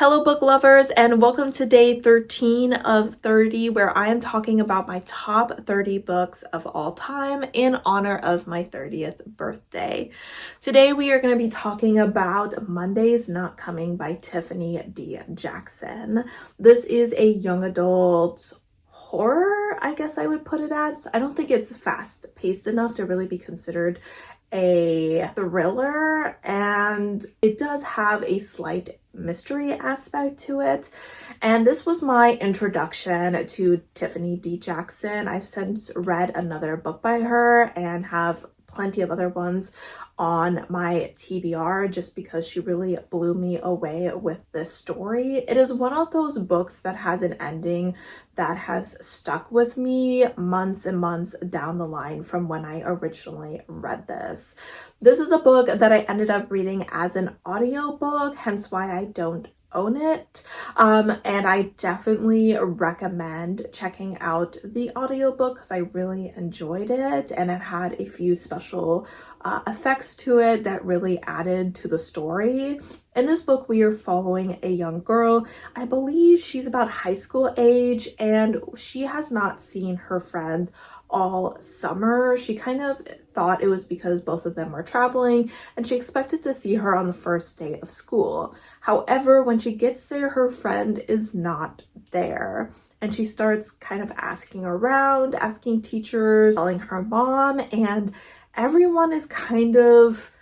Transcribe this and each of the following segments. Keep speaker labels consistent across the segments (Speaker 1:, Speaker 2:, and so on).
Speaker 1: Hello book lovers, and welcome to day 13 of 30, where I am talking about my top 30 books of all time in honor of my 30th birthday. Today we are going to be talking about Monday's Not Coming by Tiffany D. Jackson. This is a young adult horror, I guess I would put it as. I don't think it's fast-paced enough to really be considered a thriller, and it does have a slight mystery aspect to it. And this was my introduction to Tiffany D. Jackson. I've since read another book by her and have plenty of other ones on my TBR just because she really blew me away with this story. It is one of those books that has an ending that has stuck with me months and months down the line from when I originally read this. This is a book that I ended up reading as an audiobook, hence why I don't own it, and I definitely recommend checking out the audiobook because I really enjoyed it, and it had a few special effects to it that really added to the story. In this book, we are following a young girl. I believe she's about high school age, and she has not seen her friend all summer. She kind of thought it was because both of them were traveling, and she expected to see her on the first day of school. However, when she gets there, her friend is not there. And she starts kind of asking around, asking teachers, calling her mom, and everyone is kind of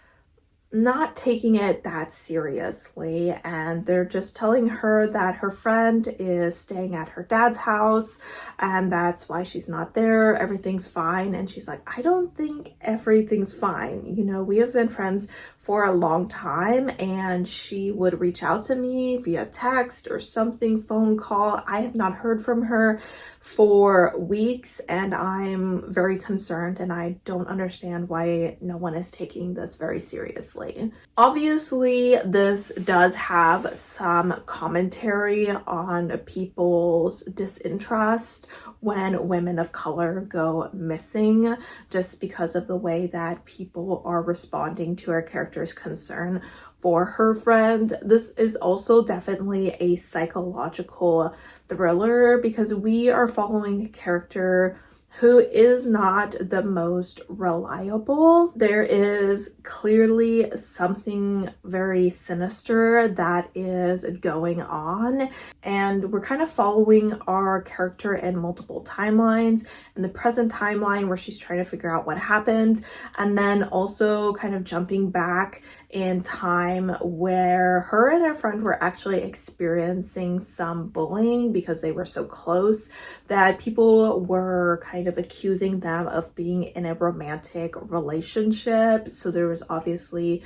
Speaker 1: not taking it that seriously, and they're just telling her that her friend is staying at her dad's house and that's why she's not there. Everything's fine. And she's like, I don't think everything's fine. You know, we have been friends for a long time, and she would reach out to me via text or something, phone call. I have not heard from her for weeks, and I'm very concerned, and I don't understand why no one is taking this very seriously. Obviously, this does have some commentary on people's disinterest when women of color go missing, just because of the way that people are responding to our character's concern for her friend. This is also definitely a psychological thriller because we are following a character who is not the most reliable. There is clearly something very sinister that is going on, and we're kind of following our character in multiple timelines. In the present timeline where she's trying to figure out what happened, and then also kind of jumping back in time where her and her friend were actually experiencing some bullying because they were so close that people were kind of accusing them of being in a romantic relationship. So there was obviously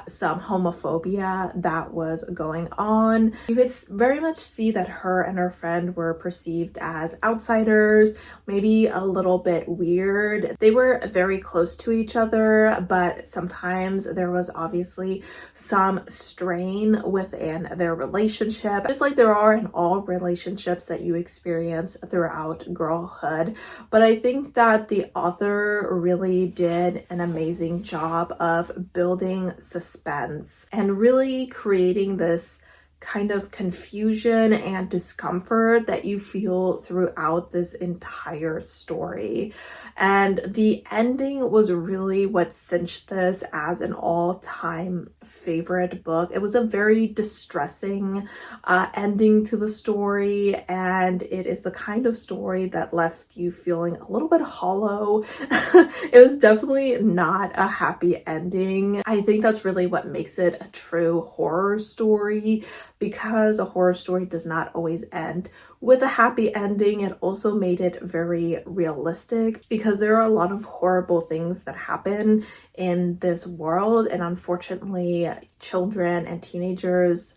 Speaker 1: some homophobia that was going on. You could very much see that her and her friend were perceived as outsiders, maybe a little bit weird. They were very close to each other, but sometimes there was obviously some strain within their relationship, just like there are in all relationships that you experience throughout girlhood. But I think that the author really did an amazing job of building suspense and really creating this kind of confusion and discomfort that you feel throughout this entire story. And the ending was really what cinched this as an all-time favorite book. It was a very distressing ending to the story, and it is the kind of story that left you feeling a little bit hollow. It was definitely not a happy ending. I think that's really what makes it a true horror story, because a horror story does not always end with a happy ending. It also made it very realistic because there are a lot of horrible things that happen in this world, and unfortunately children and teenagers,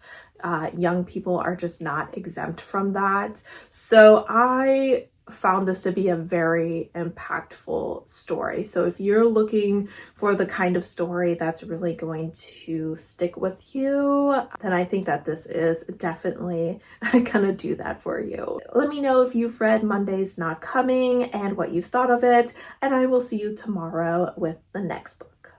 Speaker 1: young people are just not exempt from that. So I found this to be a very impactful story. So if you're looking for the kind of story that's really going to stick with you, then I think that this is definitely gonna do that for you. Let me know if you've read Monday's Not Coming and what you thought of it, and I will see you tomorrow with the next book.